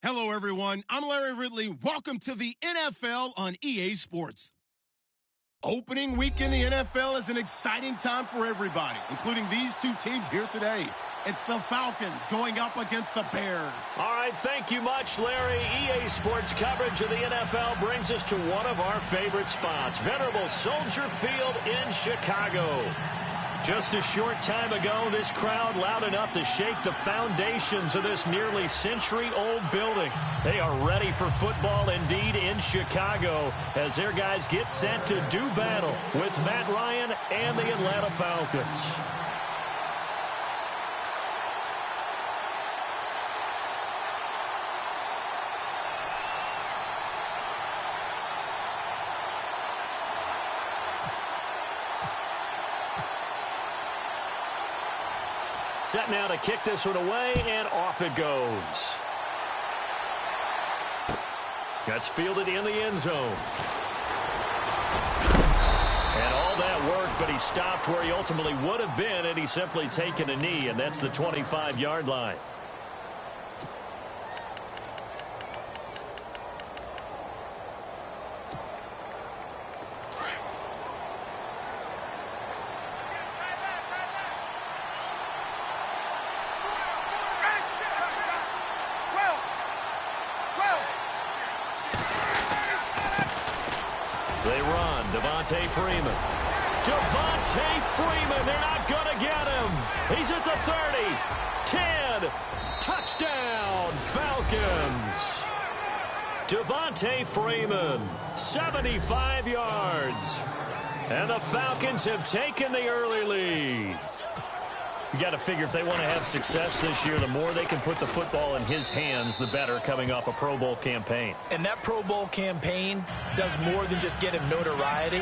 Hello, everyone. I'm Larry Ridley. Welcome to the NFL on EA Sports. Opening week in the NFL is an exciting time for everybody, including these two teams here today. It's the Falcons going up against the Bears. All right, thank you much, Larry. EA Sports coverage of the NFL brings us to one of our favorite spots, venerable Soldier Field in Chicago. Just a short time ago, this crowd loud enough to shake the foundations of this nearly century-old building. They are ready for football indeed in Chicago as their guys get set to do battle with Matt Ryan and the Atlanta Falcons. Set now to kick this one away, and off it goes. That's fielded in the end zone. And all that work, but he stopped where he ultimately would have been, and he's simply taken a knee, and that's the 25-yard line. Devontae Freeman, they're not going to get him. He's at the 30, 10, touchdown, Falcons. Devontae Freeman, 75 yards. And the Falcons have taken the early lead. You got to figure if they want to have success this year, the more they can put the football in his hands, the better, coming off a Pro Bowl campaign. And that Pro Bowl campaign does more than just get him notoriety.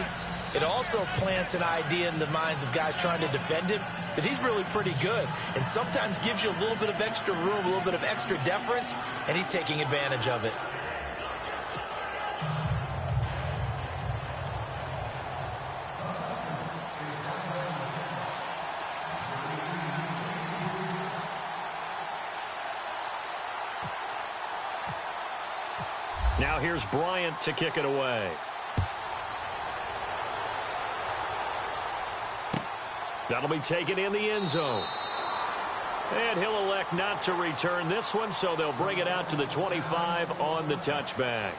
It also plants an idea in the minds of guys trying to defend him that he's really pretty good and sometimes gives you a little bit of extra room, a little bit of extra deference, and he's taking advantage of it. Now here's Bryant to kick it away. That'll be taken in the end zone. And he'll elect not to return this one, so they'll bring it out to the 25 on the touchback.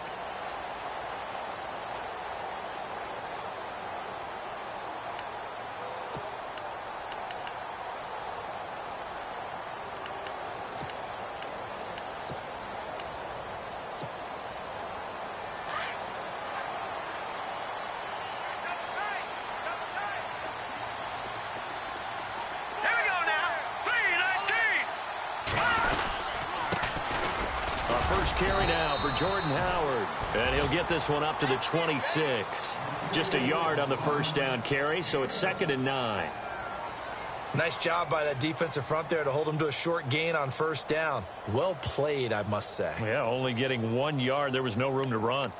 Carry now for Jordan Howard. And he'll get this one up to the 26. Just a yard on the first down carry, so it's 2nd and 9. Nice job by that defensive front there to hold him to a short gain on first down. Well played, I must say. Yeah, only getting 1 yard. There was no room to run.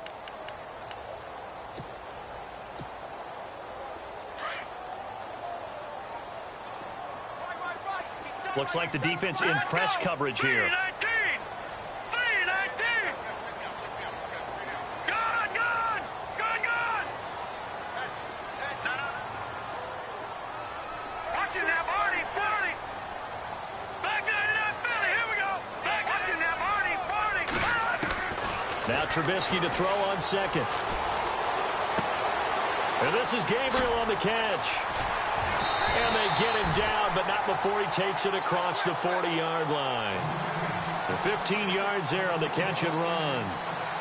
Looks like the defense in press coverage here. Now Trubisky to throw on second. And this is Gabriel on the catch. And they get him down, but not before he takes it across the 40-yard line. The 15 yards there on the catch and run.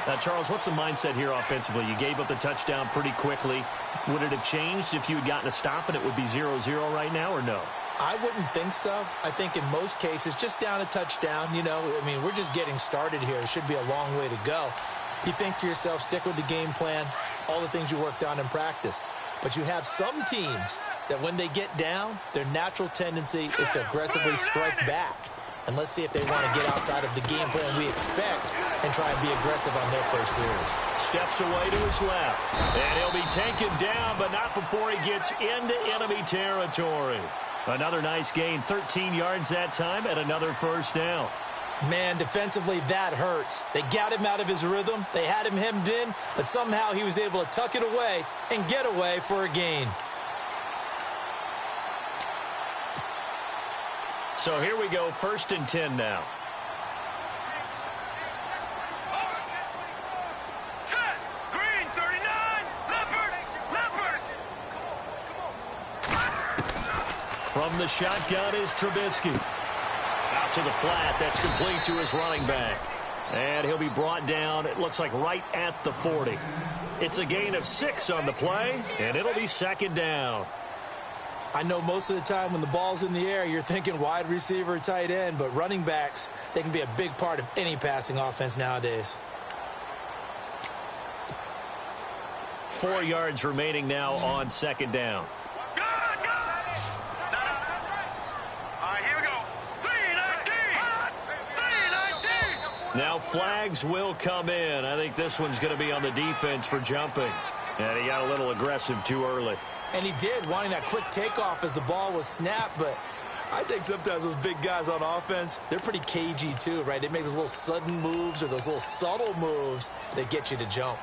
Now, Charles, what's the mindset here offensively? You gave up the touchdown pretty quickly. Would it have changed if you had gotten a stop and it would be 0-0 right now, or no? I wouldn't think so. I think in most cases, just down a touchdown, you know, I mean, we're just getting started here. It should be a long way to go. You think to yourself, stick with the game plan, all the things you worked on in practice. But you have some teams that when they get down, their natural tendency is to aggressively strike back. And let's see if they want to get outside of the game plan we expect and try and be aggressive on their first series. Steps away to his left. And he'll be taken down, but not before he gets into enemy territory. Another nice gain, 13 yards that time, and another first down. Man, defensively, that hurts. They got him out of his rhythm. They had him hemmed in, but somehow he was able to tuck it away and get away for a gain. So here we go, 1st and 10 now. Set. Green, 39. Leopard. From the shotgun is Trubisky. Out to the flat. That's complete to his running back. And he'll be brought down, it looks like right at the 40. It's a gain of 6 on the play, and it'll be 2nd down. I know most of the time when the ball's in the air, you're thinking wide receiver, tight end, but running backs, they can be a big part of any passing offense nowadays. 4 yards remaining now on 2nd down. Good. All right, here we go. 3-19. Now flags will come in. I think this one's going to be on the defense for jumping. And he got a little aggressive too early. And he did, wanting that quick takeoff as the ball was snapped, but I think sometimes those big guys on offense, they're pretty cagey too, right? They make those little sudden moves or those little subtle moves that get you to jump.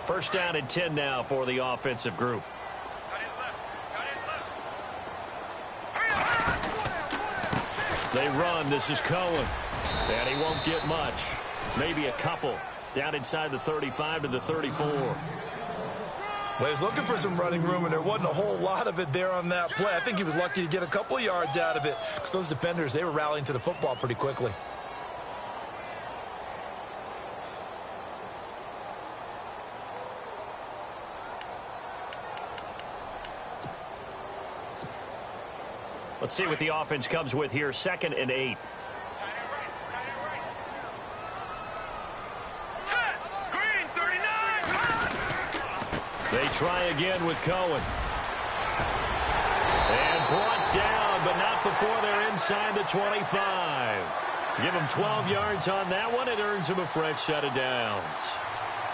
1st down and 10 now for the offensive group. They run. This is Cohen. And he won't get much. Maybe a couple. Down inside the 35 to the 34. Well, he was looking for some running room, and there wasn't a whole lot of it there on that play. I think he was lucky to get a couple of yards out of it because those defenders, they were rallying to the football pretty quickly. Let's see what the offense comes with here. 2nd and 8. They try again with Cohen. And brought down, but not before they're inside the 25. Give him 12 yards on that one. It earns him a fresh set of downs.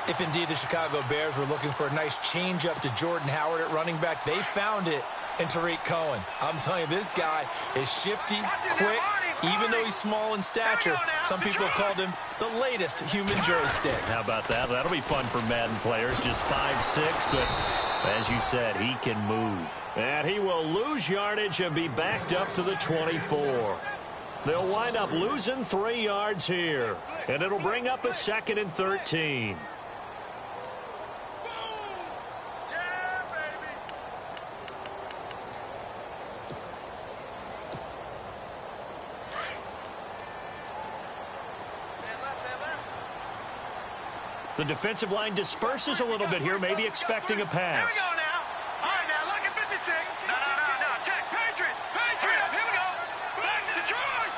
If indeed the Chicago Bears were looking for a nice change-up to Jordan Howard at running back, they found it in Tariq Cohen. I'm telling you, this guy is shifty, quick, even though he's small in stature. Some people have called him the latest human joystick. How about that? That'll be fun for Madden players. Just 5'6", but as you said, he can move. And he will lose yardage and be backed up to the 24. They'll wind up losing 3 yards here. And it'll bring up a 2nd and 13. The defensive line disperses a little bit here, maybe expecting a pass. Here we go now. All right, now, look at 56. No. Check. Patriot. Here we go. Back to Detroit.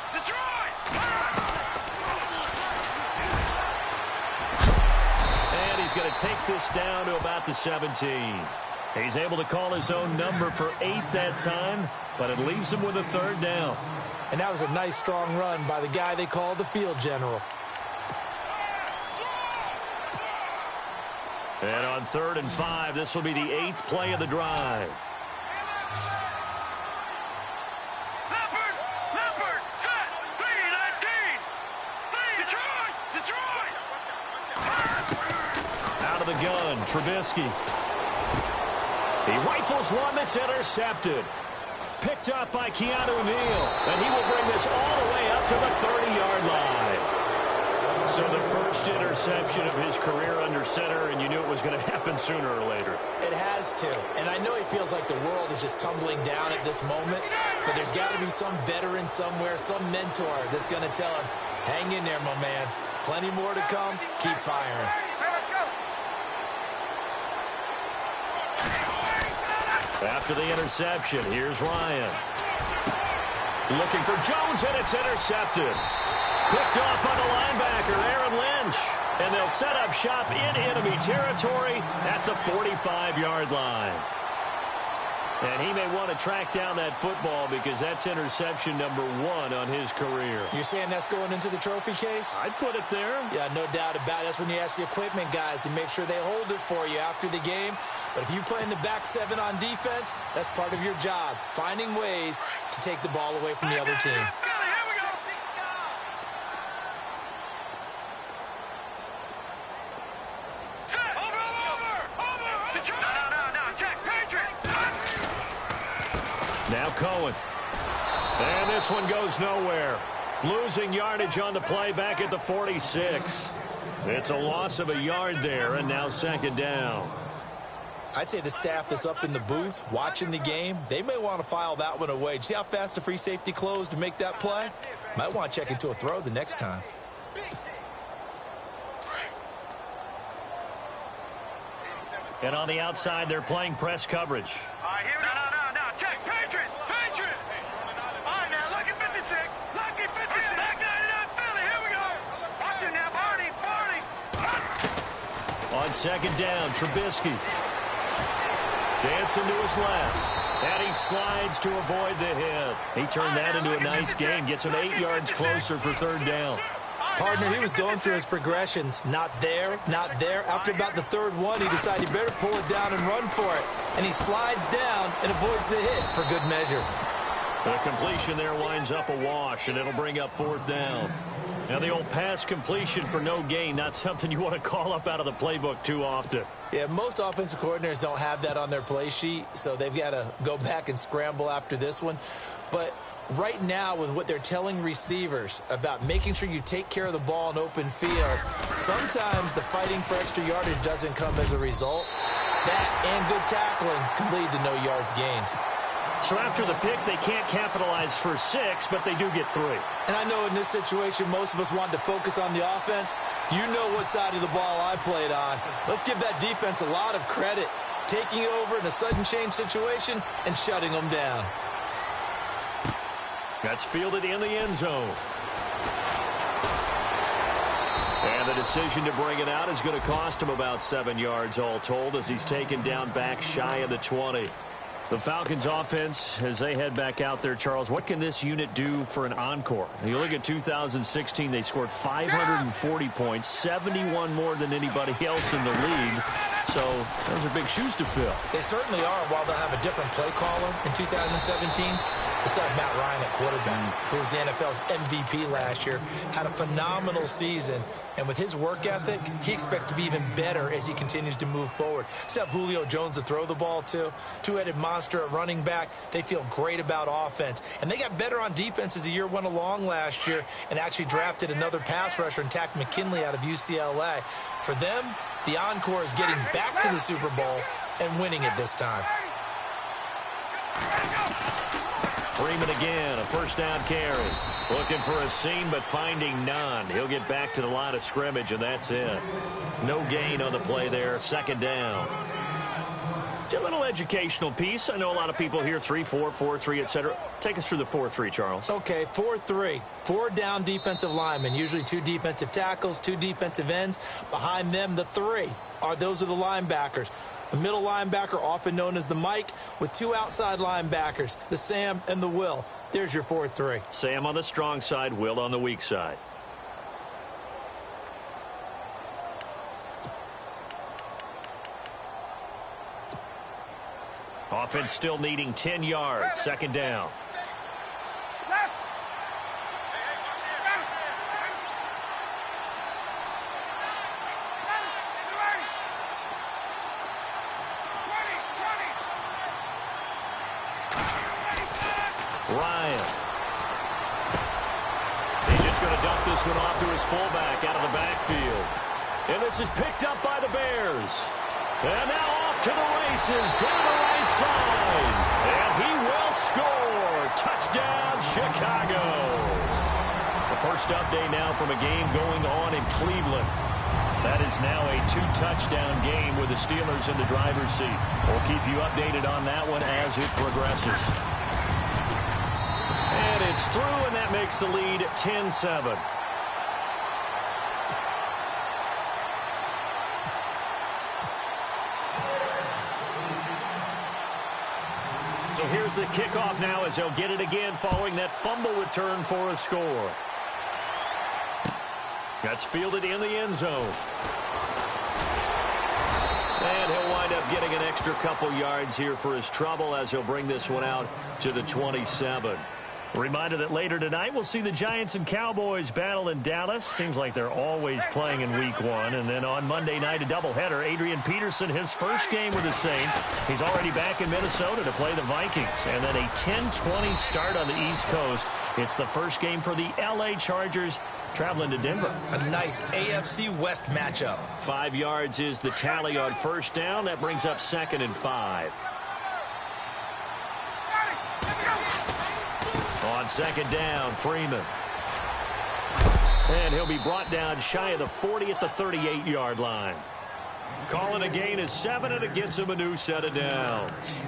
And he's going to take this down to about the 17. He's able to call his own number for 8 that time, but it leaves him with a 3rd down. And that was a nice, strong run by the guy they call the field general. And on 3rd and 5, this will be the 8th play of the drive. Leopard, set, 3-19. Detroit. Out of the gun, Trubisky. He rifles one that's intercepted. Picked up by Keanu Neal. And he will bring this all the way up to the 30-yard line. So the first interception of his career under center, and you knew it was going to happen sooner or later. It has to. And I know he feels like the world is just tumbling down at this moment, but there's got to be some veteran somewhere, some mentor that's going to tell him, hang in there, my man. Plenty more to come. Keep firing. After the interception, here's Ryan. Looking for Jones, and it's intercepted. Picked off by the linebacker, Aaron Lynch. And they'll set up shop in enemy territory at the 45-yard line. And he may want to track down that football because that's interception number 1 on his career. You're saying that's going into the trophy case? I'd put it there. Yeah, no doubt about it. That's when you ask the equipment guys to make sure they hold it for you after the game. But if you play in the back 7 on defense, that's part of your job, finding ways to take the ball away from the other team. Now Cohen. And this one goes nowhere. Losing yardage on the play back at the 46. It's a loss of a yard there, and now second down. I'd say the staff that's up in the booth watching the game, they may want to file that one away. See how fast the free safety closed to make that play? Might want to check into a throw the next time. And on the outside, they're playing press coverage. All right, here we go. No. Check. Patriot. All right, now, lucky 56. Lucky 56. Back 99, Philly. Here we go. Watch it now, Barney. On second down, Trubisky. Dancing to his left. And he slides to avoid the hit. He turned that into a nice gain. Gets him 8 yards closer for third down. Partner, he was going through his progressions. Not there. After about the third one, he decided he better pull it down and run for it. And he slides down and avoids the hit for good measure. The completion there winds up a wash, and it'll bring up fourth down. Now, the old pass completion for no gain, not something you want to call up out of the playbook too often. Yeah, most offensive coordinators don't have that on their play sheet, so they've got to go back and scramble after this one. But right now, with what they're telling receivers about making sure you take care of the ball in open field, sometimes the fighting for extra yardage doesn't come as a result. That and good tackling can lead to no yards gained. So after the pick, they can't capitalize for 6, but they do get 3. And I know in this situation, most of us wanted to focus on the offense. You know what side of the ball I played on. Let's give that defense a lot of credit, taking over in a sudden change situation and shutting them down. That's fielded in the end zone. And the decision to bring it out is going to cost him about 7 yards all told as he's taken down back shy of the 20. The Falcons offense, as they head back out there, Charles, what can this unit do for an encore? You look at 2016, they scored 540 points, 71 more than anybody else in the league. So those are big shoes to fill. They certainly are. While they'll have a different play caller in 2017, they still have Matt Ryan at quarterback, who was the NFL's MVP last year, had a phenomenal season. And with his work ethic, he expects to be even better as he continues to move forward. Still have Julio Jones to throw the ball to. Two-headed monster at running back. They feel great about offense. And they got better on defense as the year went along last year and actually drafted another pass rusher and Takk McKinley out of UCLA. For them, the encore is getting back to the Super Bowl and winning it this time. Freeman again, a first down carry. Looking for a seam, but finding none. He'll get back to the line of scrimmage, and that's it. No gain on the play there, second down. A little educational piece. I know a lot of people hear 3-4, 4-3, etc. Take us through the 4-3, Charles. Okay, 4-3. 4 down defensive linemen, usually 2 defensive tackles, 2 defensive ends. Behind them, the 3 those are the linebackers. The middle linebacker, often known as the Mike, with 2 outside linebackers, the Sam and the Will. There's your 4-3. Sam on the strong side, Will on the weak side. Offense still needing 10 yards, second down. Ryan. He's just going to dump this one off to his fullback out of the backfield. And this is picked up by the Bears. And now off to the races down the right side. And he will score. Touchdown, Chicago. The first update now from a game going on in Cleveland. That is now a 2-touchdown game with the Steelers in the driver's seat. We'll keep you updated on that one as it progresses. And it's through, and that makes the lead 10-7. So here's the kickoff now as they'll get it again following that fumble return for a score. That's fielded in the end zone. And he'll wind up getting an extra couple yards here for his trouble as he'll bring this one out to the 27. Reminder that later tonight we'll see the Giants and Cowboys battle in Dallas. Seems like they're always playing in week 1. And then on Monday night, a doubleheader. Adrian Peterson, his first game with the Saints. He's already back in Minnesota to play the Vikings. And then a 10-20 start on the East Coast. It's the first game for the L.A. Chargers traveling to Denver. A nice AFC West matchup. 5 yards is the tally on first down. That brings up 2nd and 5. On 2nd down, Freeman. And he'll be brought down shy of the 40 at the 38-yard line. Calling a gain of 7, and it gets him a new set of downs.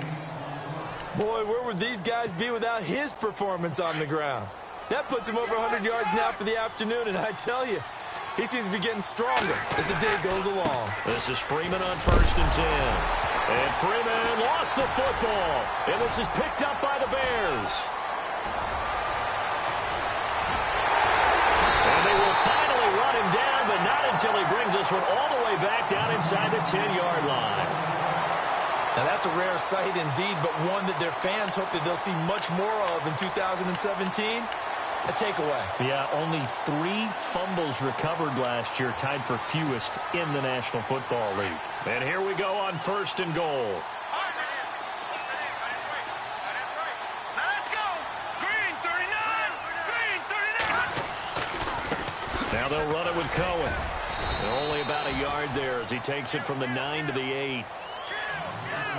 Boy, where would these guys be without his performance on the ground? That puts him over 100 yards now for the afternoon, and I tell you, he seems to be getting stronger as the day goes along. This is Freeman on 1st and 10. And Freeman lost the football. And this is picked up by the Bears. And they will finally run him down, but not until he brings this one all the way back down inside the 10-yard line. Now, that's a rare sight indeed, but one that their fans hope that they'll see much more of in 2017. A takeaway. Yeah, only 3 fumbles recovered last year, tied for fewest in the National Football League. And here we go on 1st and goal. Let's go. Green 39. Green 39. Now they'll run it with Cohen. And only about a yard there as he takes it from the 9 to the 8.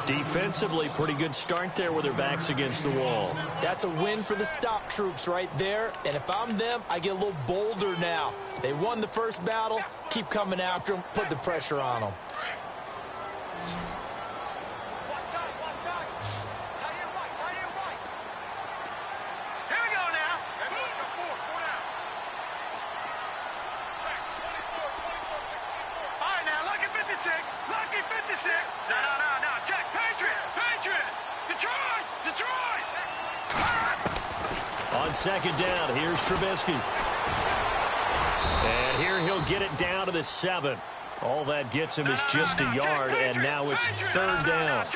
Defensively, pretty good start there with their backs against the wall. That's a win for the stop troops right there. And if I'm them, I get a little bolder now. They won the first battle. Keep coming after them. Put the pressure on them. Here we go now. All right, now, lucky 56. Lucky 56. No. Check. Patriot. Detroit. On 2nd down, here's Trubisky. And here he'll get it down to the 7. All that gets him is just a yard, and now it's 3rd down.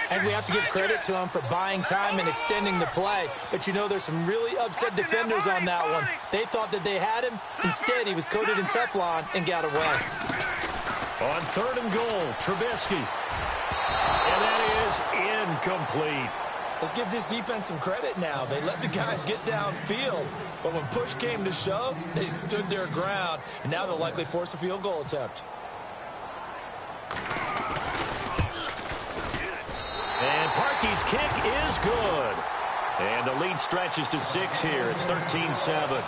And we have to give credit to him for buying time and extending the play. But, you know, there's some really upset defenders on that one. They thought that they had him. Instead, he was coated in Teflon and got away. On 3rd and goal, Trubisky. And that is incomplete. Let's give this defense some credit now. They let the guys get downfield. But when push came to shove, they stood their ground. And now they'll likely force a field goal attempt. And Parkey's kick is good. And the lead stretches to 6 here. It's 13-7.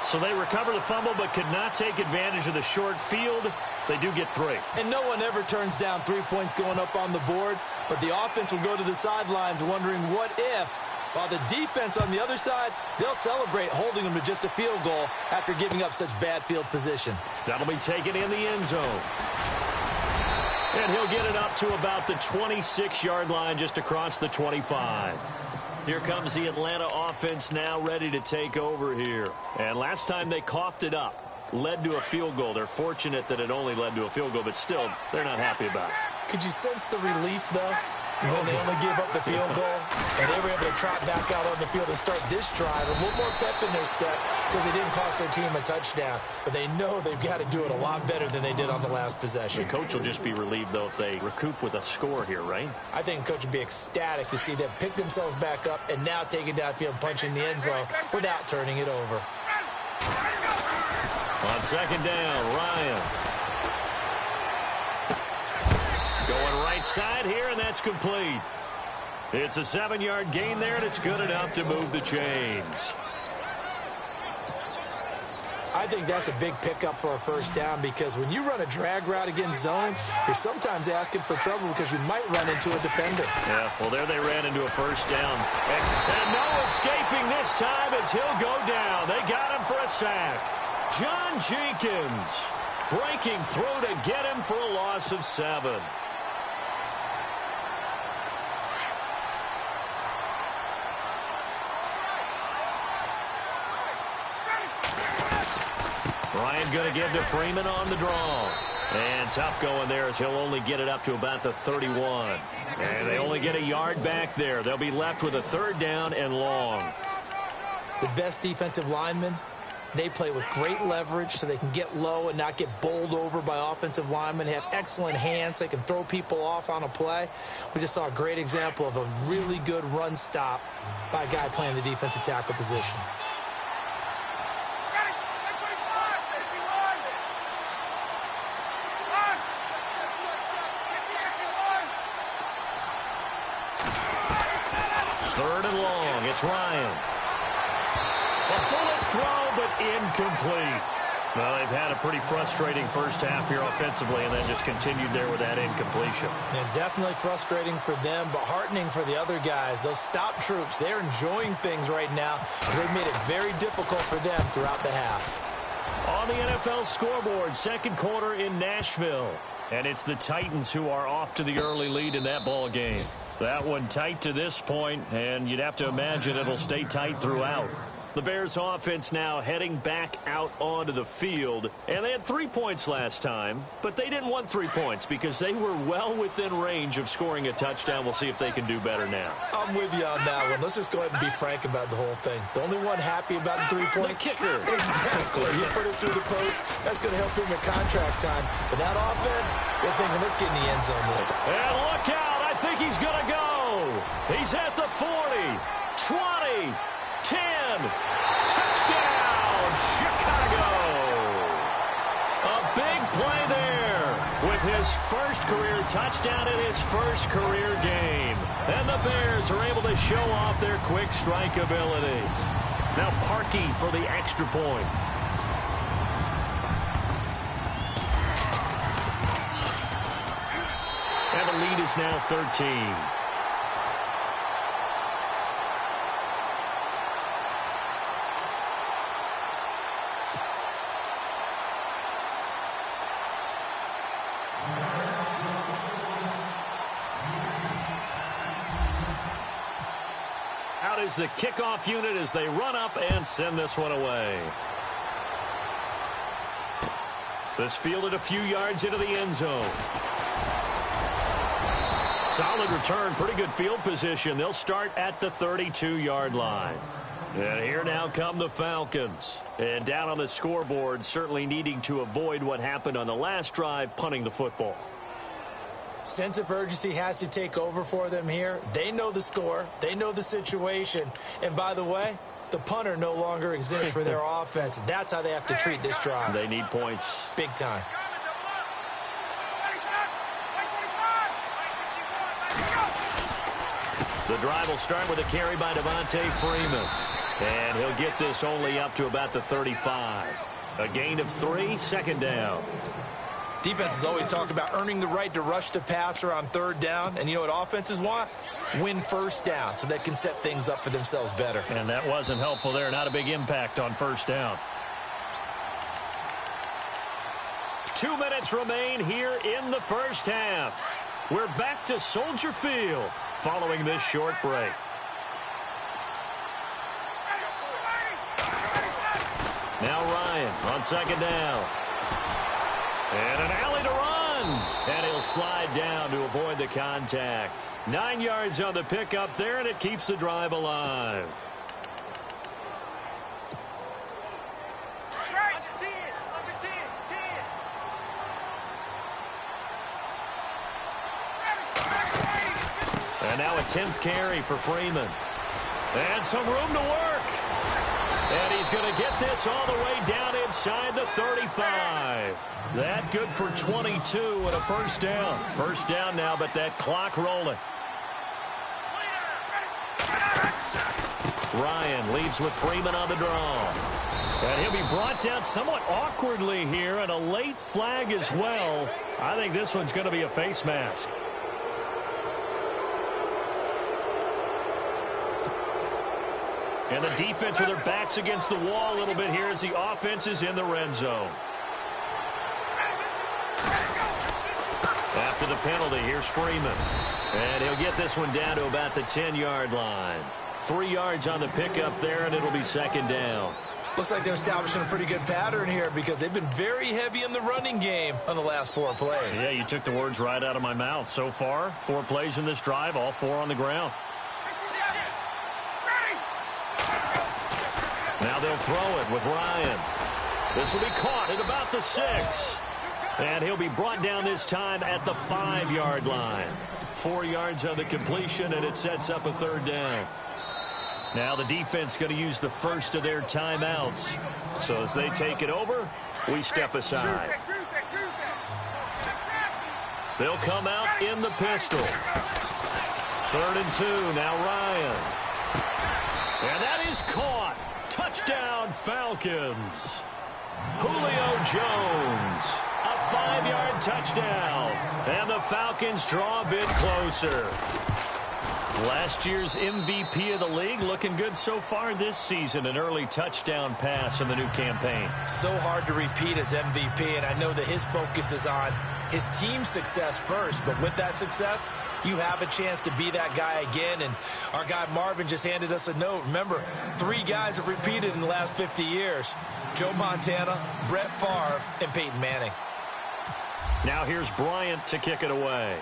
So they recover the fumble but could not take advantage of the short field. They do get 3. And no one ever turns down 3 points going up on the board. But the offense will go to the sidelines wondering what if. While the defense on the other side, they'll celebrate holding them to just a field goal after giving up such bad field position. That'll be taken in the end zone. And he'll get it up to about the 26-yard line just across the 25. Here comes the Atlanta offense now ready to take over here. And last time they coughed it up, led to a field goal. They're fortunate that it only led to a field goal, but still, they're not happy about it. Could you sense the relief, though, when they only gave up the field goal? And they were able to trot back out on the field and start this drive. A little more pep in their step because they didn't cost their team a touchdown. But they know they've got to do it a lot better than they did on the last possession. The coach will just be relieved, though, if they recoup with a score here, right? I think the coach would be ecstatic to see them pick themselves back up and now take it downfield and punch in the end zone without turning it over. On 2nd down, Ryan. Going right side here, and that's complete. It's a 7-yard gain there, and it's good enough to move the chains. I think that's a big pickup for a first down because when you run a drag route against zone, you're sometimes asking for trouble because you might run into a defender. Yeah, well, there they ran into a first down. And no escaping this time as he'll go down. They got him for a sack. John Jenkins breaking through to get him for a loss of 7. Ryan going to give to Freeman on the draw. And tough going there as he'll only get it up to about the 31. And they only get a yard back there. They'll be left with a 3rd down and long. The best defensive linemen, they play with great leverage so they can get low and not get bowled over by offensive linemen. They have excellent hands. They can throw people off on a play. We just saw a great example of a really good run stop by a guy playing the defensive tackle position. Third and long. It's Ryan. A bullet throw, but incomplete. Well, they've had a pretty frustrating first half here offensively and then just continued there with that incompletion. And definitely frustrating for them, but heartening for the other guys. Those stop troops, they're enjoying things right now. They've made it very difficult for them throughout the half. On the NFL scoreboard, second quarter in Nashville. And it's the Titans who are off to the early lead in that ball game. That one tight to this point, and you'd have to imagine it'll stay tight throughout. The Bears offense now heading back out onto the field. And they had 3 points last time, but they didn't want 3 points because they were well within range of scoring a touchdown. We'll see if they can do better now. I'm with you on that one. Let's just go ahead and be frank about the whole thing. The only one happy about the 3-point. The kicker. Exactly. You put it through the post. That's going to help him in contract time. But that offense, they're thinking, let's get in the end zone this time. And look out. I think he's going to go. He's at the 40, 20, 10. Touchdown, Chicago. A big play there with his first career touchdown in his first career game. And the Bears are able to show off their quick strike ability. Now Parkey for the extra point. And the lead is now 13. Out is the kickoff unit as they run up and send this one away. This fielded a few yards into the end zone. Solid return, pretty good field position. They'll start at the 32-yard line. And here now come the Falcons. And down on the scoreboard, certainly needing to avoid what happened on the last drive, punting the football. Sense of urgency has to take over for them here. They know the score. They know the situation. And by the way, the punter no longer exists for their offense. That's how they have to treat this drive. They need points. Big time. The drive will start with a carry by Devontae Freeman. And he'll get this only up to about the 35. A gain of 3, second down. Defenses always talk about earning the right to rush the passer on third down. And you know what offenses want? Win first down so they can set things up for themselves better. And that wasn't helpful there. Not a big impact on first down. 2 minutes remain here in the first half. We're back to Soldier Field following this short break. Now Ryan on second down. And an alley to run. And he'll slide down to avoid the contact. 9 yards on the pickup there, and it keeps the drive alive. And now a 10th carry for Freeman. And some room to work. And he's going to get this all the way down inside the 35. That good for 22 and a first down. First down now, but that clock rolling. Ryan leaves with Freeman on the draw. And he'll be brought down somewhat awkwardly here, and a late flag as well. I think this one's going to be a face mask. And the defense with their backs against the wall a little bit here as the offense is in the red zone. After the penalty, here's Freeman. And he'll get this one down to about the 10-yard line. 3 yards on the pickup there, and it'll be second down. Looks like they're establishing a pretty good pattern here because they've been very heavy in the running game on the last 4 plays. Yeah, you took the words right out of my mouth. So far, 4 plays in this drive, all 4 on the ground. Now they'll throw it with Ryan. This will be caught at about the 6. And he'll be brought down this time at the 5-yard line. 4 yards on the completion, and it sets up a 3rd down. Now the defense going to use the first of their timeouts. So as they take it over, we step aside. They'll come out in the pistol. 3rd and 2, now Ryan. And that is caught. Touchdown, Falcons. Julio Jones. A 5-yard touchdown. And the Falcons draw a bit closer. Last year's MVP of the league, looking good so far this season. An early touchdown pass in the new campaign. So hard to repeat as MVP, and I know that his focus is on his team's success first. But with that success, you have a chance to be that guy again. And our guy Marvin just handed us a note. Remember, 3 guys have repeated in the last 50 years. Joe Montana, Brett Favre, and Peyton Manning. Now here's Bryant to kick it away.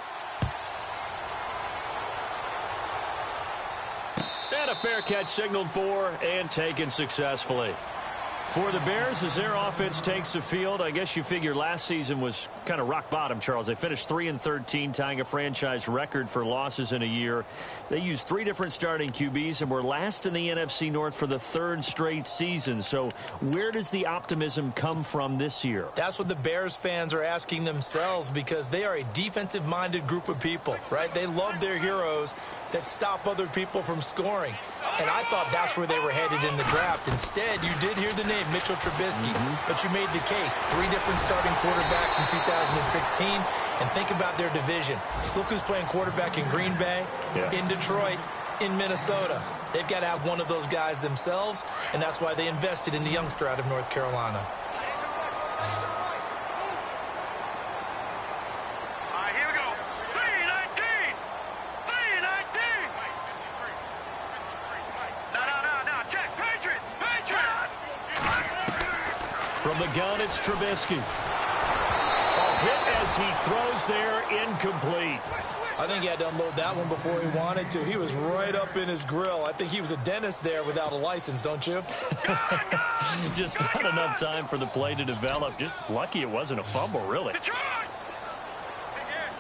And a fair catch signaled for and taken successfully. For the Bears, as their offense takes the field, I guess you figure last season was kind of rock bottom, Charles. They finished 3-13, tying a franchise record for losses in a year. They used 3 different starting QBs and were last in the NFC North for the 3rd straight season. So where does the optimism come from this year? That's what the Bears fans are asking themselves, because they are a defensive-minded group of people, right? They love their heroes that stop other people from scoring. And I thought that's where they were headed in the draft. Instead, you did hear the name Mitchell Trubisky, but you made the case. 3 different starting quarterbacks in 2016. And think about their division. Look who's playing quarterback in Green Bay, in Detroit, in Minnesota. They've got to have one of those guys themselves, and that's why they invested in the youngster out of North Carolina. From the gun, it's Trubisky. A hit as he throws there, incomplete. I think he had to unload that one before he wanted to. He was right up in his grill. I think he was a dentist there without a license, don't you? Just not enough time for the play to develop. Just lucky it wasn't a fumble, really.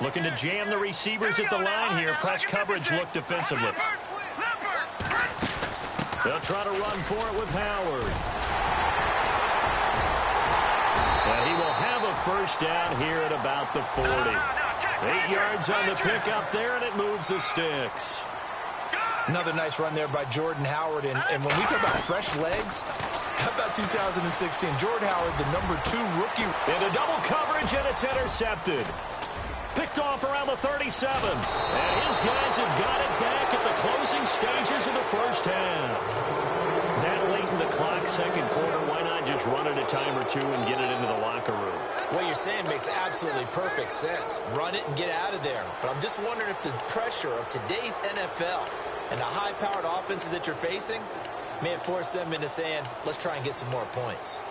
Looking to jam the receivers at the line here. Press coverage look defensively. They'll try to run for it with Howard. And he will have a first down here at about the 40. 8 yards on the pickup there, and it moves the sticks. Another nice run there by Jordan Howard. And when we talk about fresh legs, how about 2016? Jordan Howard, the #2 rookie. Into double coverage, and it's intercepted. Picked off around the 37. And his guys have got it back at the closing stages of the first half. That late in the clock, second quarter, why not just run it a time or 2 and get it into the locker room? What you're saying makes absolutely perfect sense. Run it and get out of there. But I'm just wondering if the pressure of today's NFL and the high-powered offenses that you're facing may have forced them into saying, let's try and get some more points.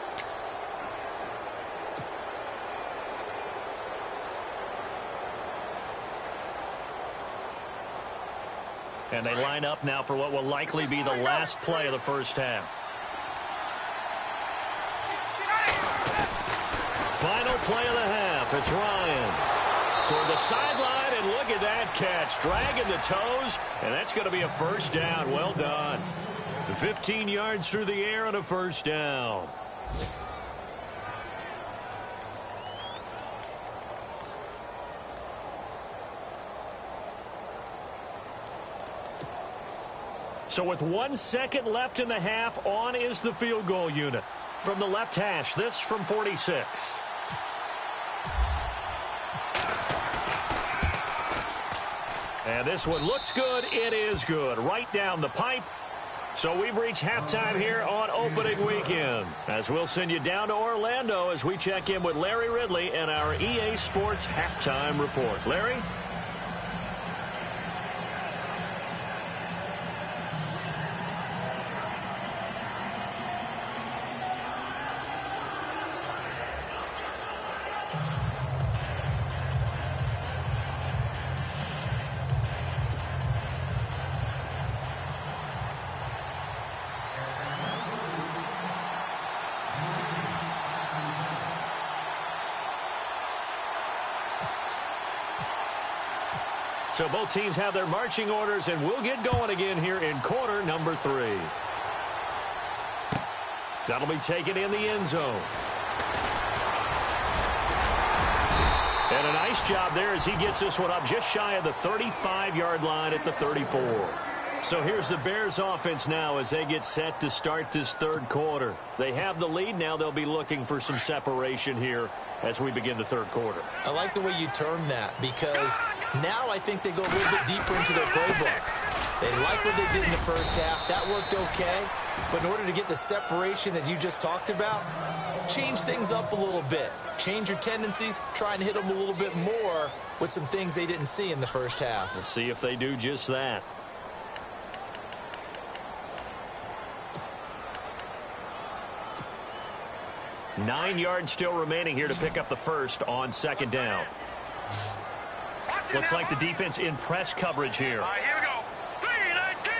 And they line up now for what will likely be the last play of the first half. Final play of the half. It's Ryan toward the sideline, and look at that catch. Dragging the toes, and that's going to be a first down. Well done. 15 yards through the air and a first down. So with 1 second left in the half, on is the field goal unit. From the left hash, this from 46. And this one looks good. It is good. Right down the pipe. So we've reached halftime here on opening weekend, as we'll send you down to Orlando as we check in with Larry Ridley and our EA Sports halftime report. Larry? So both teams have their marching orders, and we'll get going again here in quarter number 3. That'll be taken in the end zone. And a nice job there as he gets this one up just shy of the 35-yard line at the 34. So here's the Bears offense now as they get set to start this third quarter. They have the lead. Now they'll be looking for some separation here as we begin the third quarter. I like the way you term that because now I think they go a little bit deeper into their playbook. They like what they did in the first half. That worked okay. But in order to get the separation that you just talked about, change things up a little bit. Change your tendencies. Try and hit them a little bit more with some things they didn't see in the first half. We'll see if they do just that. Nine yards still remaining here to pick up the first on second down. Looks like the defense in press coverage here. All right, here we go. 3-19.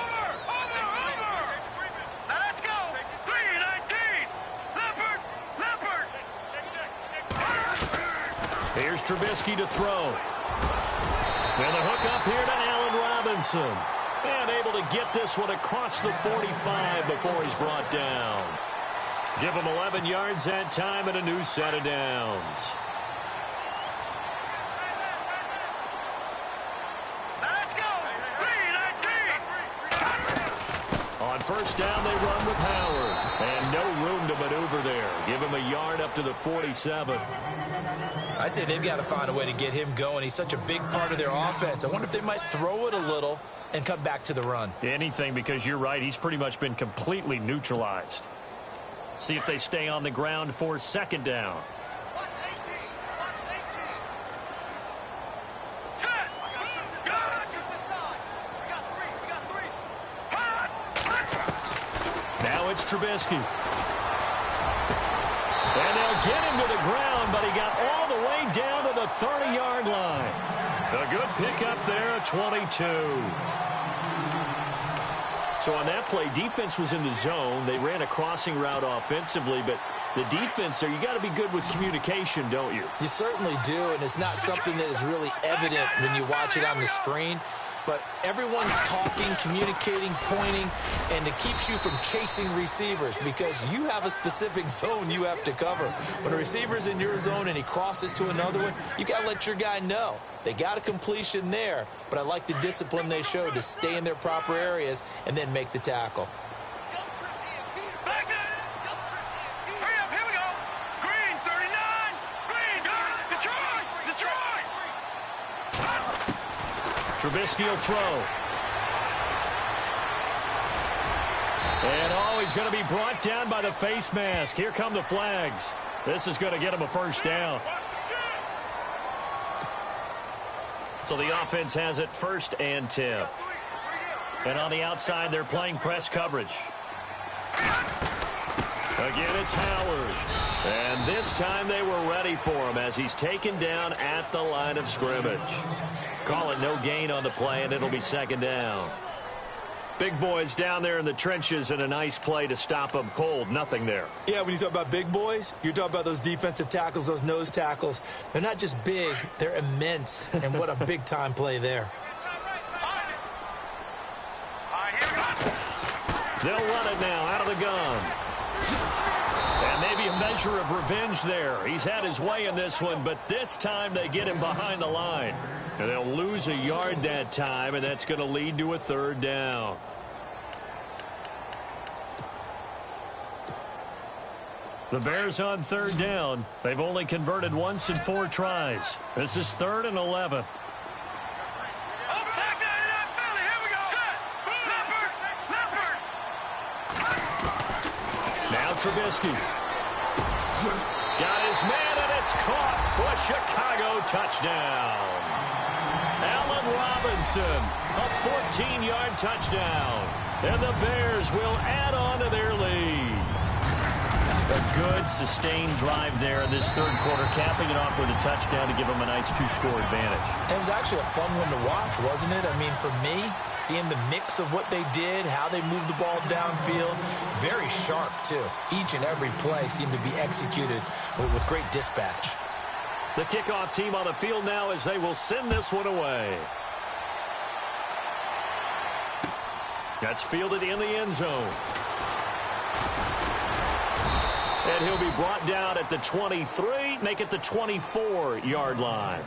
Over. Now let's go. 3-19. Leopard. Here's Trubisky to throw. And the hook up here to Allen Robinson. And able to get this one across the 45 before he's brought down. Give him 11 yards that time and a new set of downs. Let's go. 3-19. On first down, they run with Howard. And no room to maneuver there. Give him a yard up to the 47. I'd say they've got to find a way to get him going. He's such a big part of their offense. I wonder if they might throw it a little and come back to the run. Anything, because you're right. He's pretty much been completely neutralized. See if they stay on the ground for second down. Set. Go. Now it's Trubisky. And they'll get him to the ground, but he got all the way down to the 30-yard line. A good pickup there, 22. So on that play, defense was in the zone. They ran a crossing route offensively, but the defense there, you got to be good with communication, don't you? You certainly do, and it's not something that is really evident when you watch it on the screen. But everyone's talking, communicating, pointing, and it keeps you from chasing receivers because you have a specific zone you have to cover. When a receiver's in your zone and he crosses to another one, you got to let your guy know. They got a completion there, but I like the discipline they showed to stay in their proper areas and then make the tackle. Back there. Hurry up, here we go. Green, 39. Green, Detroit. Trubisky will throw. And he's going to be brought down by the face mask. Here come the flags. This is going to get him a first down. So the offense has it 1st and 10. And on the outside, they're playing press coverage. Again, it's Howard. And this time they were ready for him as he's taken down at the line of scrimmage. Call it no gain on the play, and it'll be second down. Big boys down there in the trenches and a nice play to stop them cold. Nothing there. Yeah, when you talk about big boys, you're talking about those defensive tackles, those nose tackles. They're not just big, they're immense. And what a big-time play there. They'll run it now out of the gun. And maybe a measure of revenge there. He's had his way in this one, but this time they get him behind the line. And they'll lose a yard that time, and that's going to lead to a third down. The Bears on third down. They've only converted once in 4 tries. This is 3rd and 11. Now Trubisky. Got his man, and it's caught for a Chicago touchdown. Allen Robinson, a 14-yard touchdown. And the Bears will add on to their lead. A good, sustained drive there in this third quarter, capping it off with a touchdown to give them a nice 2-score advantage. It was actually a fun one to watch, wasn't it? I mean, for me, seeing the mix of what they did, how they moved the ball downfield, very sharp, too. Each and every play seemed to be executed with great dispatch. The kickoff team on the field now as they will send this one away. That's fielded in the end zone. And he'll be brought down at the 23, make it the 24-yard line.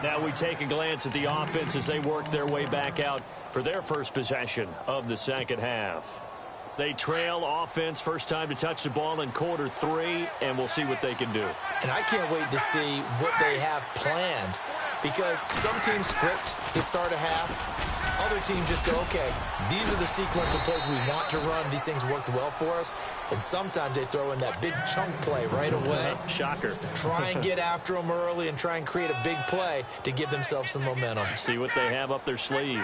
Now we take a glance at the offense as they work their way back out for their first possession of the second half. They trail offense, first time to touch the ball in quarter 3, and we'll see what they can do. And I can't wait to see what they have planned, because some teams script to start a half. Other teams just go, okay, these are the sequence of plays we want to run. These things worked well for us. And sometimes they throw in that big chunk play right away. Shocker. Try and get after them early and try and create a big play to give themselves some momentum. See what they have up their sleeve.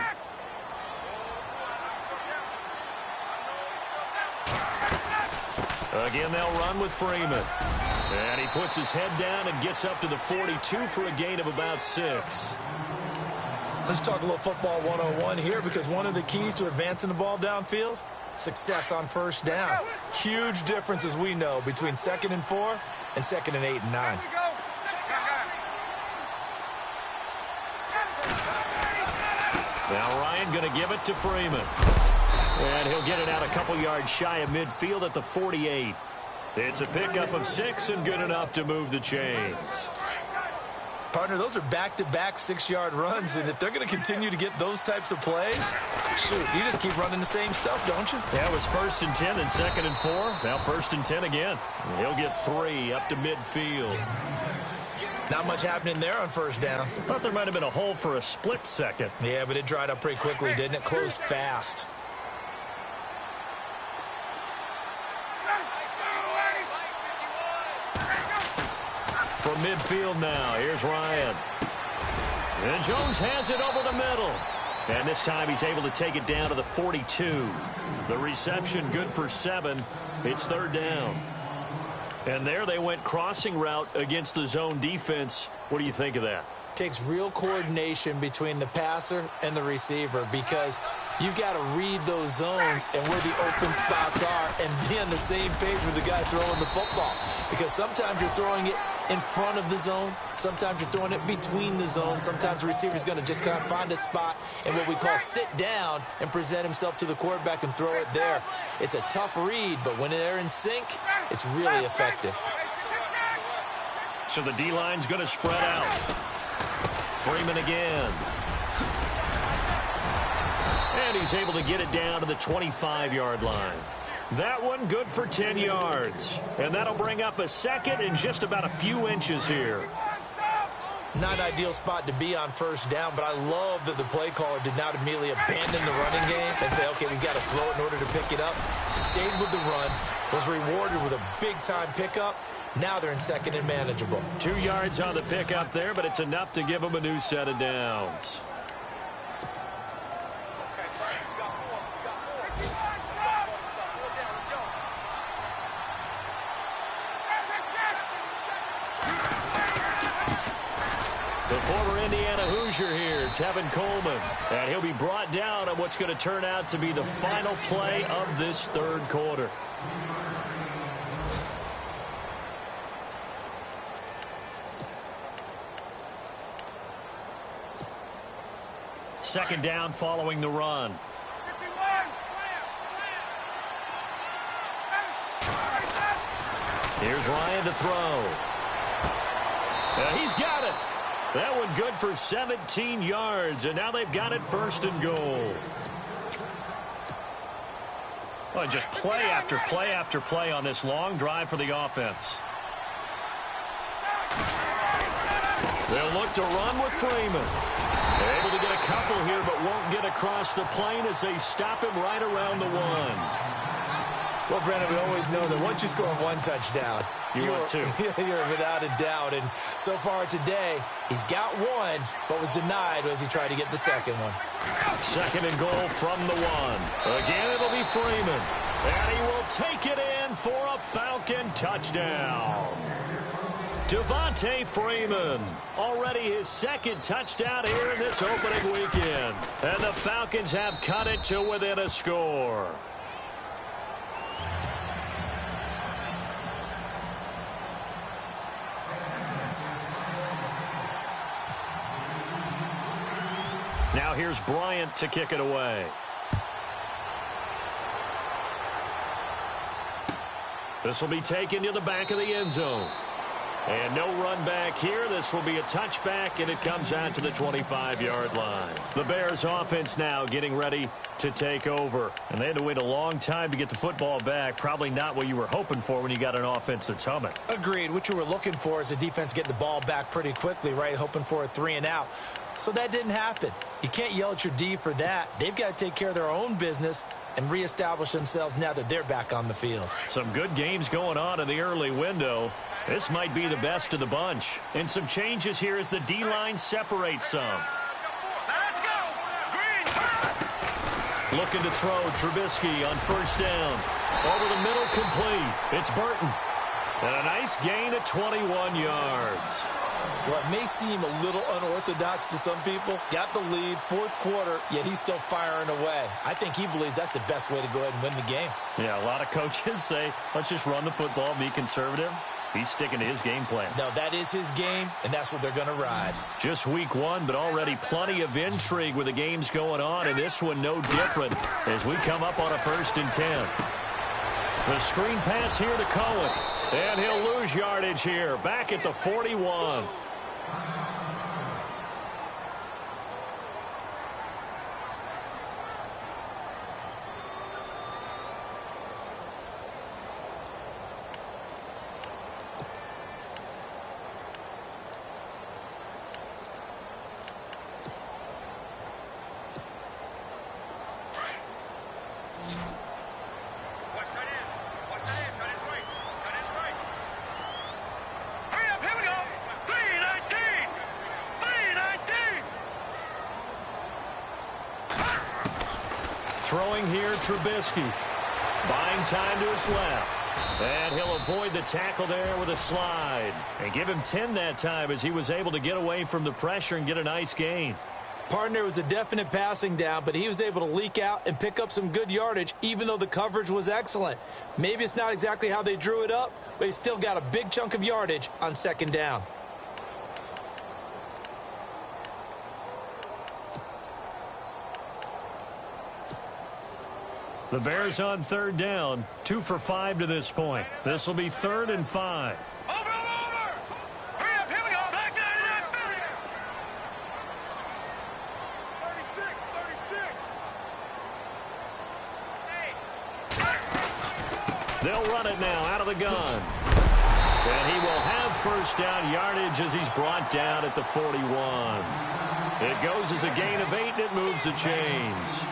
Again, they'll run with Freeman. And he puts his head down and gets up to the 42 for a gain of about 6. Let's talk a little football 101 here, because one of the keys to advancing the ball downfield, success on first down. Huge difference, as we know, between 2nd and 4 and 2nd and 8 and 9. Now Ryan going to give it to Freeman. And he'll get it out a couple yards shy of midfield at the 48. It's a pickup of 6 and good enough to move the chains. Partner, those are back-to-back 6-yard runs, and if they're going to continue to get those types of plays, shoot, you just keep running the same stuff, don't you? Yeah, it was 1st and 10 and 2nd and 4. Now 1st and 10 again. And he'll get 3 up to midfield. Not much happening there on first down. Thought there might have been a hole for a split second. Yeah, but it dried up pretty quickly, didn't it? Closed fast. From midfield now, here's Ryan. And Jones has it over the middle. And this time he's able to take it down to the 42. The reception good for 7. It's 3rd down. And there they went crossing route against the zone defense. What do you think of that? Takes real coordination between the passer and the receiver, because you've got to read those zones and where the open spots are and be on the same page with the guy throwing the football. Because sometimes you're throwing it in front of the zone. Sometimes you're throwing it between the zones. Sometimes the receiver's going to just kind of find a spot and what we call sit down and present himself to the quarterback and throw it there. It's a tough read, but when they're in sync, it's really effective. So the D-line's going to spread out. Freeman again. And he's able to get it down to the 25-yard line. That one good for 10 yards. And that'll bring up a 2nd and just about a few inches here. Not ideal spot to be on first down, but I love that the play caller did not immediately abandon the running game and say, okay, we've got to throw it in order to pick it up. Stayed with the run, was rewarded with a big-time pickup. Now they're in 2nd and manageable. 2 yards on the pickup there, but it's enough to give them a new set of downs. The former Indiana Hoosier here, Tevin Coleman. And he'll be brought down on what's going to turn out to be the final play of this 3rd quarter. Second down following the run. Here's Ryan to throw. He's got it. That one good for 17 yards, and now they've got it 1st and goal. Well, just play after play after play on this long drive for the offense. They'll look to run with Freeman. They're able to get a couple here, but won't get across the plane as they stop him right around the 1. Well, Brandon, we always know that once you score 1 touchdown, you're without a doubt. And so far today, he's got 1, but was denied as he tried to get the 2nd one. 2nd and goal from the 1. Again, it'll be Freeman. And he will take it in for a Falcon touchdown. Devontae Freeman, already his 2nd touchdown here in this opening weekend. And the Falcons have cut it to within a score. Now here's Bryant to kick it away. This will be taken to the back of the end zone. And no run back here. This will be a touchback, and it comes out to the 25-yard line. The Bears offense now getting ready to take over. And they had to wait a long time to get the football back. Probably not what you were hoping for when you got an offense that's humming. Agreed. What you were looking for is the defense getting the ball back pretty quickly, right? Hoping for a 3-and-out. So that didn't happen. You can't yell at your D for that. They've got to take care of their own business and reestablish themselves now that they're back on the field. Some good games going on in the early window. This might be the best of the bunch. And some changes here as the D-line separates some. Let's go. Green. Looking to throw Trubisky on first down. Over the middle, complete. It's Burton. And a nice gain of 21 yards. What may seem a little unorthodox to some people, got the lead, fourth quarter, yet he's still firing away. I think he believes that's the best way to go ahead and win the game. Yeah, a lot of coaches say, let's just run the football, be conservative. He's sticking to his game plan. No, that is his game, and that's what they're going to ride. Just week one, but already plenty of intrigue with the games going on, and this one no different as we come up on a 1st and 10. The screen pass here to Cohen, and he'll lose yardage here, back at the 41. Throwing here, Trubisky. Buying time to his left. And he'll avoid the tackle there with a slide. And give him 10 that time as he was able to get away from the pressure and get a nice gain. Partner was a definite passing down, but he was able to leak out and pick up some good yardage, even though the coverage was excellent. Maybe it's not exactly how they drew it up, but he still got a big chunk of yardage on 2nd down. The Bears on 3rd down, 2 for 5 to this point. This will be 3rd and 5. Over. Hurry up, here we go. Back 99, Philly. 36. They'll run it now out of the gun. And he will have 1st down yardage as he's brought down at the 41. It goes as a gain of 8, and it moves the chains.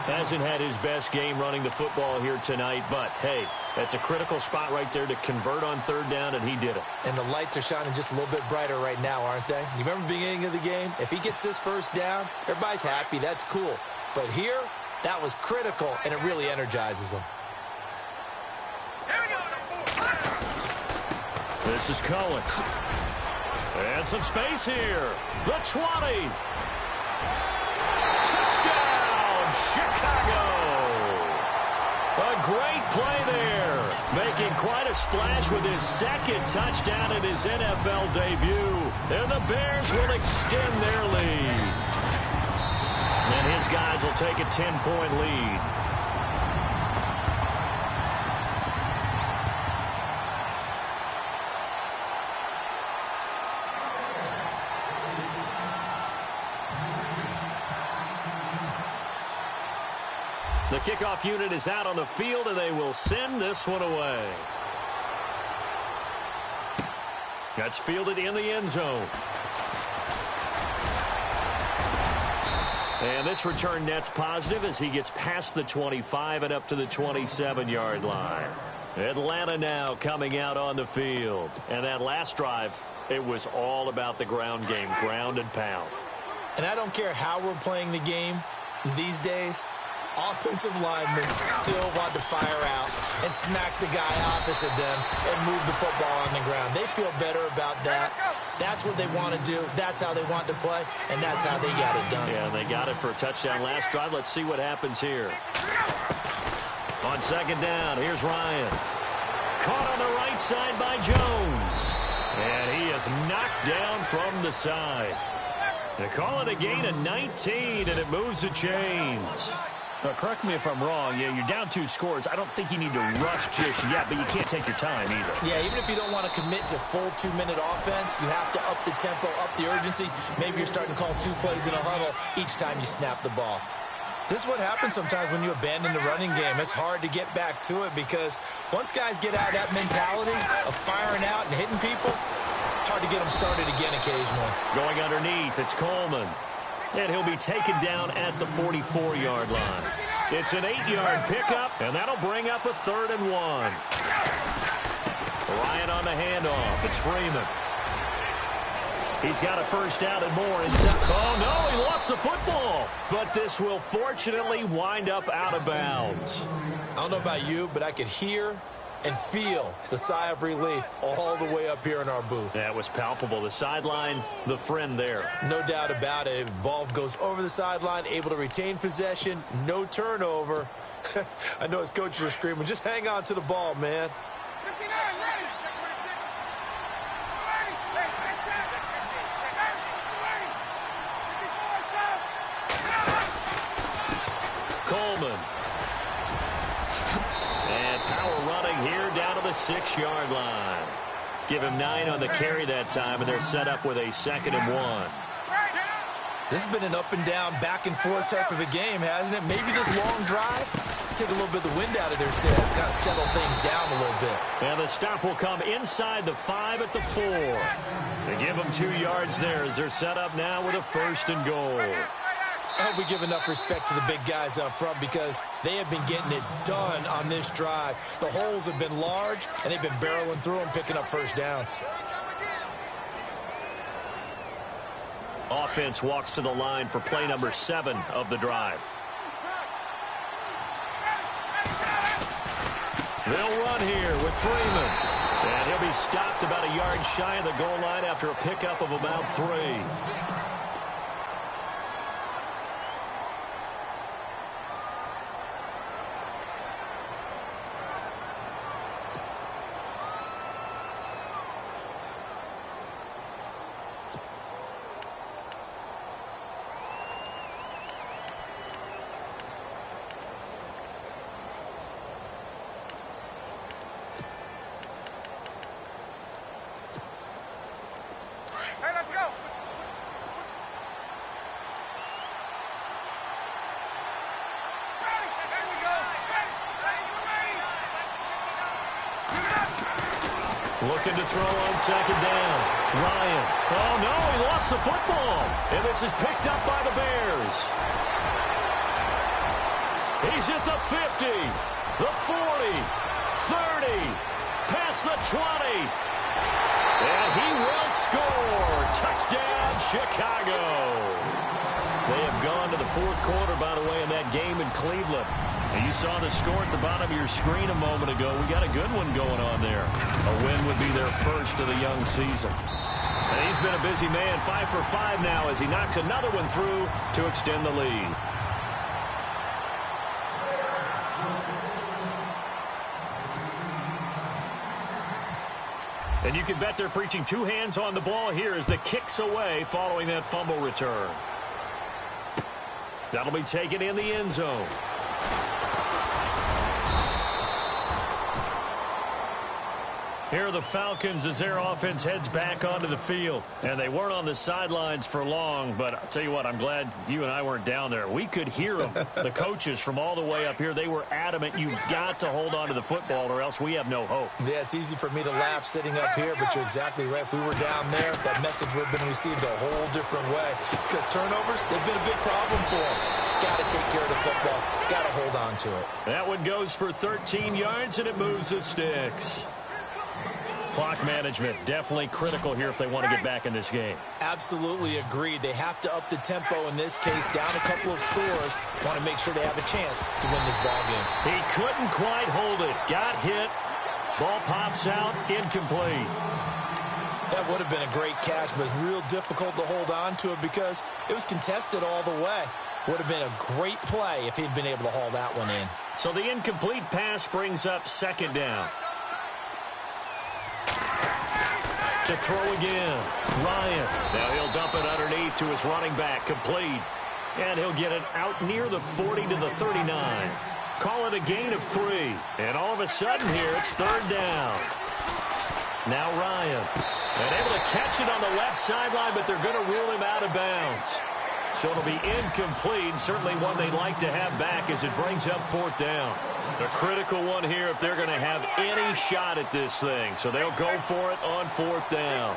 Hasn't had his best game running the football here tonight, but, hey, that's a critical spot right there to convert on 3rd down, and he did it. And the lights are shining just a little bit brighter right now, aren't they? You remember the beginning of the game? If he gets this 1st down, everybody's happy. That's cool. But here, that was critical, and it really energizes him. Here we go. This is Cohen. And some space here. The 20. Touchdown! Chicago! A great play there. Making quite a splash with his 2nd touchdown in his NFL debut. And the Bears will extend their lead. And his guys will take a 10-point lead. The kickoff unit is out on the field, and they will send this one away. That's fielded in the end zone. And this return net's positive as he gets past the 25 and up to the 27-yard line. Atlanta now coming out on the field. And that last drive, it was all about the ground game, ground and pound. And I don't care how we're playing the game these days, offensive linemen still want to fire out and smack the guy opposite them and move the football on the ground. They feel better about that. That's what they want to do. That's how they want to play, and that's how they got it done. Yeah, they got it for a touchdown last drive. Let's see what happens here. On 2nd down, here's Ryan. Caught on the right side by Jones. And he is knocked down from the side. They call it a gain of 19, and it moves the chains. Correct me if I'm wrong. Yeah, you're down 2 scores. I don't think you need to rush just yet, but you can't take your time either. Yeah, even if you don't want to commit to full 2-minute offense, you have to up the tempo, up the urgency. Maybe you're starting to call 2 plays in a huddle each time you snap the ball. This is what happens sometimes when you abandon the running game. It's hard to get back to it because once guys get out of that mentality of firing out and hitting people, hard to get them started again occasionally. Going underneath, it's Coleman. And he'll be taken down at the 44-yard line. It's an 8-yard pickup, and that'll bring up a 3rd and 1. Ryan on the handoff. It's Freeman. He's got a first down and more. Oh, no, he lost the football. But this will fortunately wind up out of bounds. I don't know about you, but I could hear and feel the sigh of relief all the way up here in our booth. That was palpable. The sideline, the friend there. No doubt about it. Ball goes over the sideline, able to retain possession, no turnover. I know his coaches are screaming, just hang on to the ball, man. Coleman. And power running here down to the 6-yard line. Give him 9 on the carry that time, and they're set up with a 2nd and 1. This has been an up and down, back and forth type of a game, hasn't it? Maybe this long drive, take a little bit of the wind out of their sails, kind of settle things down a little bit. And the stop will come inside the 5 at the 4. They give them 2 yards there as they're set up now with a 1st and goal. I hope we give enough respect to the big guys up front because they have been getting it done on this drive. The holes have been large, and they've been barreling through them, picking up first downs. Offense walks to the line for play number 7 of the drive. They'll run here with Freeman. And he'll be stopped about a yard shy of the goal line after a pickup of about 3. Looking to throw on 2nd down. Ryan. Oh, no, he lost the football. And this is picked up by the Bears. He's at the 50, the 40, 30, past the 20. And he will score. Touchdown, Chicago. They have gone to the 4th quarter, by the way, in that game in Cleveland. And you saw the score at the bottom of your screen a moment ago. We got a good one going on there. A win would be their first of the young season. And he's been a busy man, 5 for 5 now as he knocks another one through to extend the lead. And you can bet they're preaching 2 hands on the ball here as the kick's away following that fumble return. That'll be taken in the end zone. Here are the Falcons as their offense heads back onto the field. And they weren't on the sidelines for long, but I'll tell you what, I'm glad you and I weren't down there. We could hear them, the coaches from all the way up here. They were adamant, you've got to hold on to the football or else we have no hope. Yeah, it's easy for me to laugh sitting up here, but you're exactly right. If we were down there, that message would have been received a whole different way. Because turnovers, they've been a big problem for them. Got to take care of the football. Got to hold on to it. That one goes for 13 yards, and it moves the sticks. Clock management definitely critical here if they want to get back in this game. Absolutely agreed. They have to up the tempo in this case, down a couple of scores. Want to make sure they have a chance to win this ball game. He couldn't quite hold it. Got hit. Ball pops out. Incomplete. That would have been a great catch, but it's real difficult to hold on to it because it was contested all the way. Would have been a great play if he'd been able to haul that one in. So the incomplete pass brings up 2nd down. To throw again, Ryan. Now he'll dump it underneath to his running back, complete. And he'll get it out near the 40 to the 39. Call it a gain of 3. And all of a sudden here, it's third down. Now Ryan. And able to catch it on the left sideline, but they're going to rule him out of bounds. So it'll be incomplete, certainly one they'd like to have back as it brings up fourth down. A critical one here if they're going to have any shot at this thing. So they'll go for it on fourth down.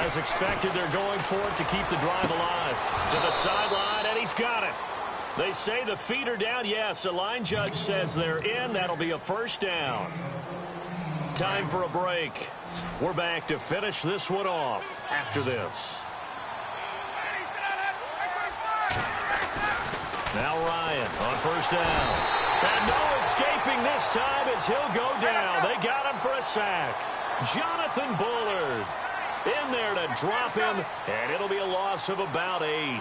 As expected, they're going for it to keep the drive alive. To the sideline, and he's got it. They say the feet are down. Yes, the line judge says they're in. That'll be a first down. Time for a break. We're back to finish this one off after this. Now Ryan on first down. And no escaping this time as he'll go down. They got him for a sack. Jonathan Bullard in there to drop him, and it'll be a loss of about 8.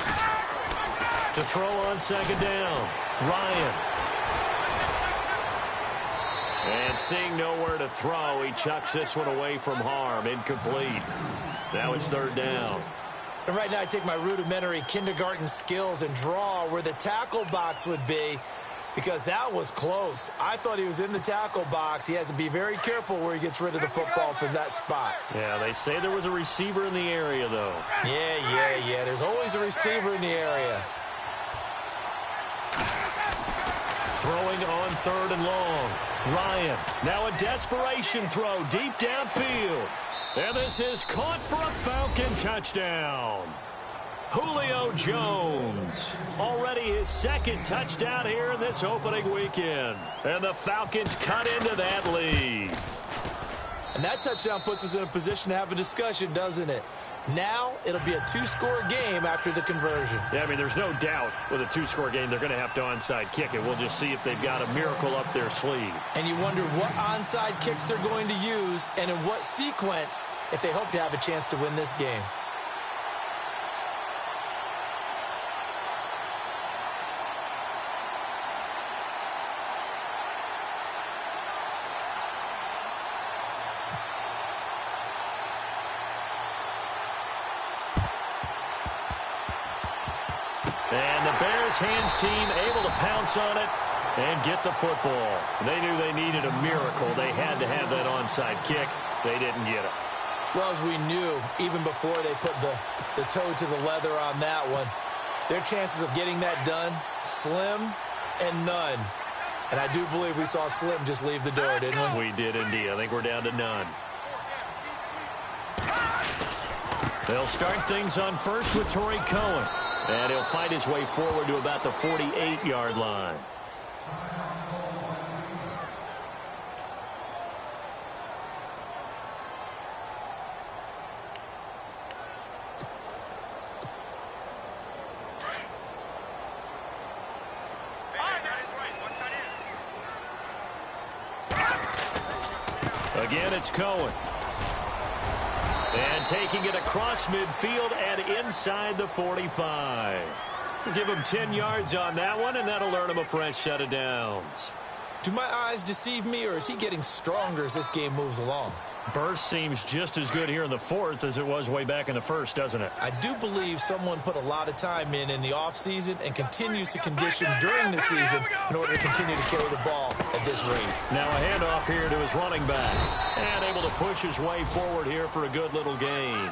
To throw on second down, Ryan. And seeing nowhere to throw, he chucks this one away from harm. Incomplete. Now it's third down. And right now I take my rudimentary kindergarten skills and draw where the tackle box would be, because that was close. I thought he was in the tackle box. He has to be very careful where he gets rid of the football from that spot. Yeah, they say there was a receiver in the area, though. Yeah. There's always a receiver in the area. Throwing on third and long. Ryan, now a desperation throw deep downfield. And this is caught for a Falcon touchdown. Julio Jones, already his second touchdown here in this opening weekend. And the Falcons cut into that lead. And that touchdown puts us in a position to have a discussion, doesn't it? Now it'll be a 2-score game after the conversion. Yeah, I mean, there's no doubt with a 2-score game they're going to have to onside kick it. We'll just see if they've got a miracle up their sleeve. And you wonder what onside kicks they're going to use and in what sequence if they hope to have a chance to win this game. And the Bears hands team able to pounce on it and get the football. They knew they needed a miracle. They had to have that onside kick. They didn't get it. Well, as we knew, even before they put the toe to the leather on that one, their chances of getting that done, slim and none. And I do believe we saw Slim just leave the door, didn't we? We did indeed. I think we're down to none. They'll start things on first with Torrey Cohen. And he'll fight his way forward to about the 48-yard line. Again, it's Cohen. And taking it across midfield and inside the 45. Give him 10 yards on that one, and that'll earn him a fresh set of downs. Do my eyes deceive me, or is he getting stronger as this game moves along? Burst seems just as good here in the fourth as it was way back in the first, doesn't it? I do believe someone put a lot of time in the offseason and continues to condition during the season in order to continue to carry the ball at this rate. Now a handoff here to his running back. And able to push his way forward here for a good little gain.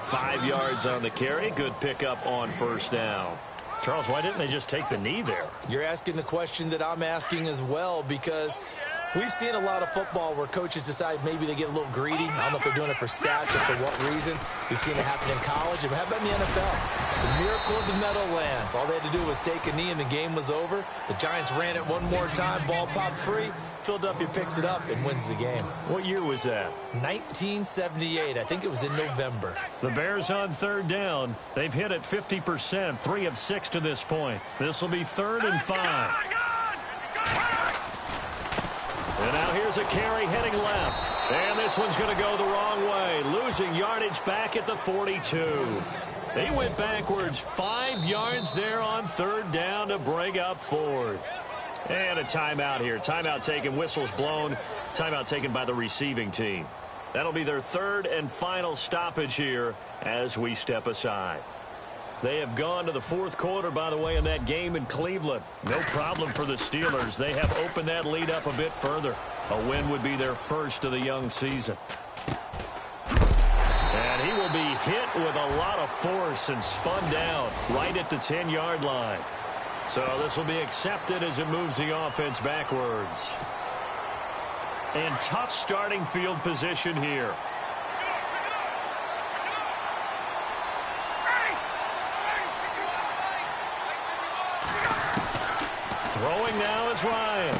5 yards on the carry. Good pickup on first down. Charles, why didn't they just take the knee there? You're asking the question that I'm asking as well, because we've seen a lot of football where coaches decide maybe they get a little greedy. I don't know if they're doing it for stats or for what reason. We've seen it happen in college. And how about in the NFL? The miracle of the Meadowlands. All they had to do was take a knee and the game was over. The Giants ran it one more time. Ball popped free. Philadelphia picks it up and wins the game. What year was that? 1978. I think it was in November. The Bears on third down. They've hit it 50%, 3 of 6 to this point. This will be 3rd and 5. And now here's a carry heading left. And this one's going to go the wrong way. Losing yardage back at the 42. He went backwards 5 yards there on third down to bring up fourth. And a timeout here. Timeout taken, whistles blown. Timeout taken by the receiving team. That'll be their third and final stoppage here as we step aside. They have gone to the fourth quarter, by the way, in that game in Cleveland. No problem for the Steelers. They have opened that lead up a bit further. A win would be their first of the young season. And he will be hit with a lot of force and spun down right at the 10-yard line. So this will be accepted as it moves the offense backwards. And tough starting field position here. Throwing now is Ryan.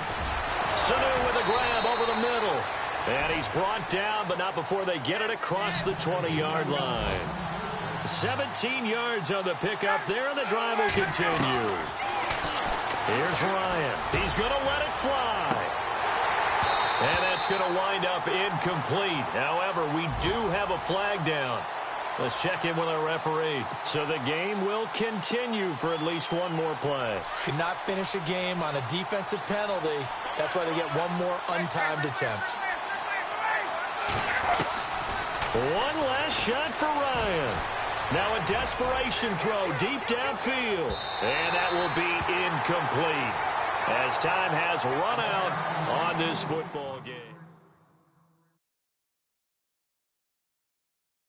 Sanu with a grab over the middle. And he's brought down, but not before they get it across the 20-yard line. 17 yards on the pickup there, and the drive will continue. Here's Ryan. He's going to let it fly. And that's going to wind up incomplete. However, we do have a flag down. Let's check in with our referee. So the game will continue for at least one more play. Cannot finish a game on a defensive penalty. That's why they get one more untimed attempt. One last shot for Ryan. Now a desperation throw deep downfield. And that will be incomplete as time has run out on this football game.